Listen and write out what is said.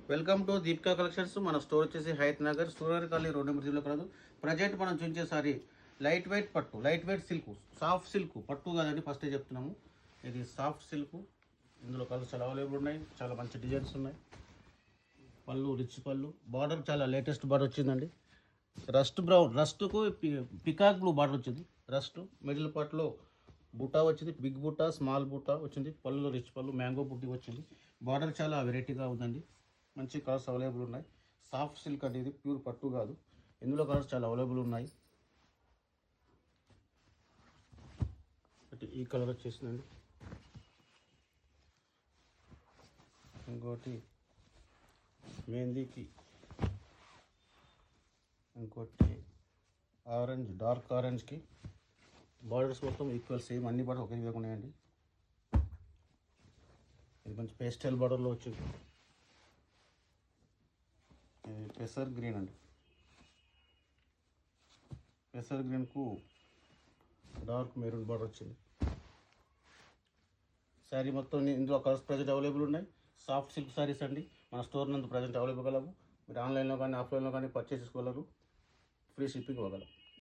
Welcome to Deepika collections. మన store వచ్చేసి Hayath Nagar సూరర్ colony 2 కలదు. ప్రజెంట్ మనం చూసే సారీ లైట్ వెయిట్ పట్టు, light weight silk, soft silk పట్టు కాదండి, ఫస్టే చెప్తున్నాము. ఇది సాఫ్ట్ సిల్క్. ఇందులో కలర్స్ చాలా అవైలబుల్ ఉన్నాయి, చాలా మంచి డిజైన్స్ ఉన్నాయి. పళ్ళు రిచ్ పళ్ళు, బార్డర్ చాలా లేటెస్ట్ బార్డర్ వచ్చిందండి. రస్ట్ బ్రౌన్, రస్ట్కు పికాక్ బ్లూ బార్డర్ వచ్చింది. రస్ట్ మిడిల్ పార్ట్లో బుట్టా వచ్చింది, బిగ్ బుట్టా, స్మాల్ బుట్టా వచ్చింది. పళ్ళు రిచ్ పళ్ళు, మ్యాంగో బుట్టి వచ్చింది. బార్డర్ చాలా వెరైటీగా ఉందండి. మంచి కలర్స్ అవైలబుల్ ఉన్నాయి. సాఫ్ట్ సిల్క్ అనేది ప్యూర్ పట్టు కాదు. ఇందులో కలర్స్ చాలా అవైలబుల్ ఉన్నాయి. ఈ కలర్ వచ్చేసిందండి. ఇంకోటి మెహందీకి, ఇంకోటి ఆరెంజ్, డార్క్ ఆరెంజ్కి. బార్డర్స్ మొత్తం ఈక్వల్ సేమ్, అన్ని బార్డర్ ఒకే విధంగా ఉన్నాయండి. ఇది మంచి పేస్టల్ బార్డర్లో వచ్చింది. ఇది పెసర్ గ్రీన్ అండి. పెసర్ గ్రీన్కు డార్క్ మెరూన్ బార్డర్ వచ్చింది. శారీ మొత్తం ఇందులో కలర్స్ ప్రజెంట్ అవైలబుల్ ఉన్నాయి. సాఫ్ట్ సిల్క్ శారీస్ అండి. మన స్టోర్ నందు ప్రజెంట్ అవైలబుల్ కలవు. మీరు ఆన్లైన్లో కానీ ఆఫ్లైన్లో కానీ పర్చేస్ చేసుకోగలరు. ఫ్రీ షిప్పింగ్ ఇవ్వగలరు.